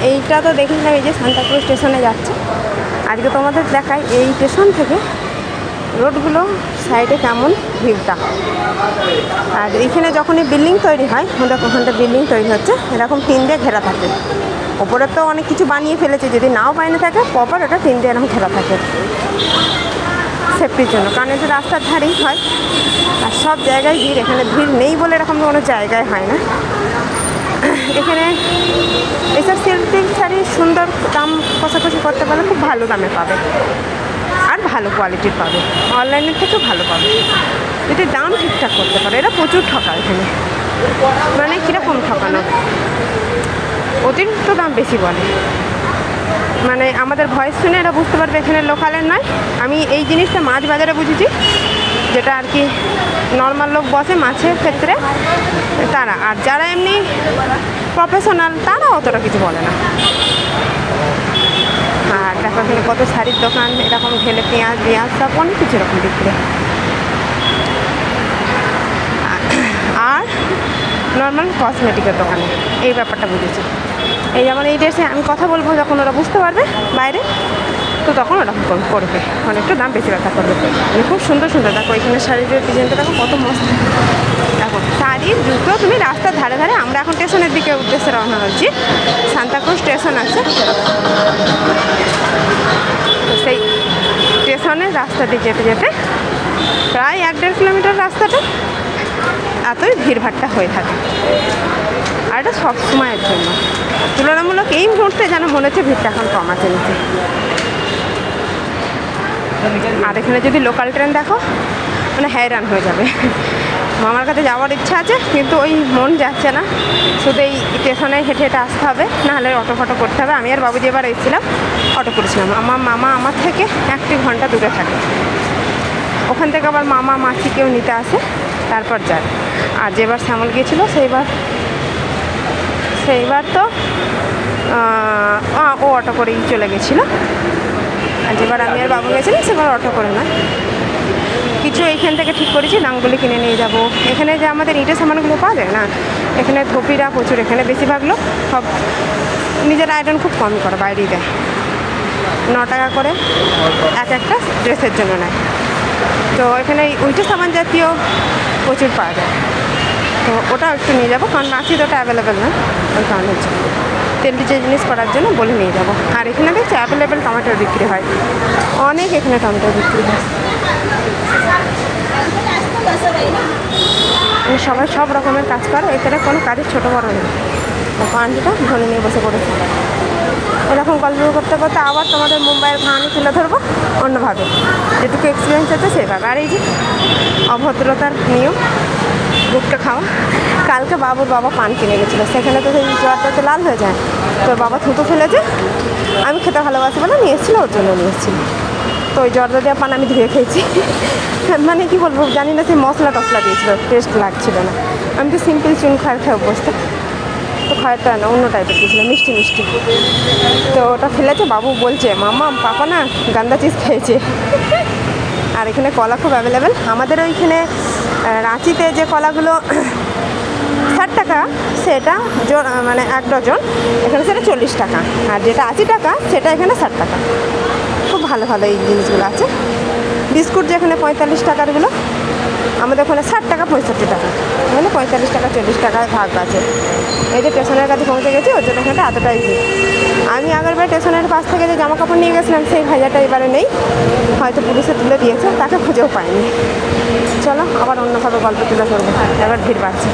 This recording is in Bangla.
এইটা তো দেখেছিলাম, এই যে সান্তাক্রুজ স্টেশনে যাচ্ছে। আজকে তোমাদের দেখাই এই স্টেশন থেকে রোডগুলো সাইডে কেমন ভিউটা। আর এইখানে যখনই বিল্ডিং তৈরি হয়, ওখানটা বিল্ডিং তৈরি হচ্ছে, এরকম টিন দিয়ে ঘেরা থাকে। ওপরে তো অনেক কিছু বানিয়ে ফেলেছে, যদি নাও বানিয়ে থাকে প্রপার ওটা টিন দিয়ে এরকম ঘেরা থাকে সেফটির জন্য, কারণ এটা রাস্তার ধারেই হয়। আর সব জায়গায় ভিড়, এখানে ভিড় নেই বলে এরকম কোনো জায়গায় হয় না। এখানে এসব সিল্ক শাড়ি সুন্দর দাম কষাকষি করতে পারলে খুব ভালো দামে পাবে আর ভালো কোয়ালিটির পাবে, অনলাইনের থেকেও ভালো পাবে যদি দাম ঠিকঠাক করতে পারে। এরা প্রচুর ঠকায় এখানে, মানে কীরকম ঠকানো, অতিরিক্ত দাম বেশি বলে। মানে আমাদের ভয়েস শুনে এরা বুঝতে পারবে এখানে লোকালের নয়। আমি এই জিনিসটা মাছ বাজারে বুঝেছি, যেটা আর কি নর্মাল লোক বসে মাছের ক্ষেত্রে তারা, আর যারা এমনি প্রফেশনাল তারা অতটা কিছু বলে না। আর দেখো এখানে কত শাড়ির দোকান, এরকম ঢেলে পেঁয়াজ সব অনেক কিছু এরকম বিক্রি। আর নর্মাল কসমেটিকের দোকানে এই ব্যাপারটা বুঝেছি। এই যেমন এই ড্রেসে আমি কথা বলবো, যখন ওরা বুঝতে পারবে বাইরে, তো তখন ওরকম করবে, অনেকটা দাম বেশি ব্যথা করবে। মানে খুব সুন্দর সুন্দর দেখো এখানে শাড়ির ডিজাইনটা দেখো কত মস্ত। দেখো শাড়ির জুতো তুমি রাস্তার ধারে ধারে, আমরা এখন স্টেশনের দিকে উদ্দেশ্যে রওনা হচ্ছি, সান্তাক্রুজ স্টেশন আছে, সেই স্টেশনের রাস্তা দিয়ে যেতে যেতে প্রায় 1-1.5 কিলোমিটার রাস্তাটা এতই ভিড়ভাট্টা হয়ে থাকে। আর এটা সবসময়ের জন্য তুলনামূলক এই মুহূর্তে যেন মনে হচ্ছে ভিড়টা এখন কমাতে নিচ্ছে। আর এখানে যদি লোকাল ট্রেন দেখো, মানে হ্যারান হয়ে যাবে। মামার কাছে যাওয়ার ইচ্ছা আছে, কিন্তু ওই মন যাচ্ছে না, শুধু এই স্টেশনে হেঁটে হেঁটে আসতে হবে, নাহলে অটো ফটো করতে হবে। আমি আর বাবুজি এবার এসেছিলাম, অটো করেছিলাম। আমার মামা আমার থেকে 1 ঘন্টা দূরে থাকে, ওখান থেকে আবার মামা মাসিকেও নিতে আসে, তারপর যায়। আর যেবার শ্যামল গিয়েছিল সেইবার তো ও অটো করেই চলে গেছিলো। আর যেবার আমি আর বাবু গেছিলাম সেবার অটো করে না, কিছু এইখান থেকে ঠিক করেছি নামগুলি কিনে নিয়ে যাব। এখানে যে আমাদের ইটের সামানগুলো পাওয়া যায় না, এখানে থপিরা প্রচুর, এখানে বেশিরভাগ লোক সব নিজের আয়রন খুব কম করে, বাইরেই দেয়। 9 টাকা করে একটা ড্রেসের জন্য নেয়। তো এখানে উইটের সামান জাতীয় প্রচুর পাওয়া যায়, তো ওটা একটু নিয়ে যাবো, কারণ নাচি তো ওটা অ্যাভেলেবেল না, ওই কারণে হচ্ছে তেলটি যে জিনিস করার জন্য বলে নিয়ে যাবো। আর এখানে দেখছি অ্যাভেলেবেল টমেটোর বিক্রি হয়, অনেক এখানে টমেটো বিক্রি হয়। সবাই সব রকমের কাজ করে, এখানে কোনো কাজের ছোটো বড়ো নেই। আন্টিটা ধরে নিয়ে বসে পড়েছে। এরকম গল্প করতে করতে আবার তোমাদের মুম্বাইয়ের কাহানি তুলে ধরবো অন্যভাবে, যেটুকু এক্সপিরিয়েন্স হচ্ছে সেভাবে। আর এই যে অভদ্রতার নিয়ম, গুটকা খাওয়া। কালকে বাবুর বাবা পান কিনে গেছিলো, সেখানে তো সেই জ্বরটাতে লাল হয়ে যায়, তো বাবা থুতু ফেলেছে, আমি খেতে ভালোবাসি বলে নিয়ে এসেছিলো, ওর জন্য নিয়ে এসেছিলো। তো ওই জর্দা দেওয়া পান আমি ধুয়ে খেয়েছি। মানে কি বলবো জানি না, সেই মশলা টশলা দিয়েছিলো, টেস্ট লাগছিল না। আমি তো সিম্পল চুন খায় খেয়ে অভ্যস্ত, তো খায়টা না অন্য টাইপের দিয়েছিলো, মিষ্টি মিষ্টি। তো ওটা ফেলেছে, বাবু বলছে মামা পাপা না গান্দা চিজ খেয়েছে। আর এখানে কলা খুব অ্যাভেলেবেল। আমাদের ওইখানে রাঁচিতে যে কলাগুলো 60 টাকা, সেটা মানে 1 ডজন, এখানে সেটা 40 টাকা। আর যেটা 80 টাকা সেটা এখানে 60 টাকা। খুব ভালো ভালো এই জিনিসগুলো আছে। বিস্কুট যেখানে 45 টাকারগুলো, আমাদের ওখানে 60 টাকা 65 টাকা, মানে 45 টাকা 40 টাকায় ভাগ আছে। এই যে স্টেশনের কাছে পৌঁছে গেছি, ওর জন্য এখানটা এতটাই ভিড়। আমি আগেরবার স্টেশনের পাশ থেকে যে জামা কাপড় নিয়ে গেছিলাম, সেই ভাইয়াটা এবারে নেই, হয়তো পুলিশে তুলে দিয়েছে, তাকে খুঁজেও পাইনি। চলো আবার অন্যভাবে গল্প তুলে ধরবো, এবার ভিড় বাড়ছে।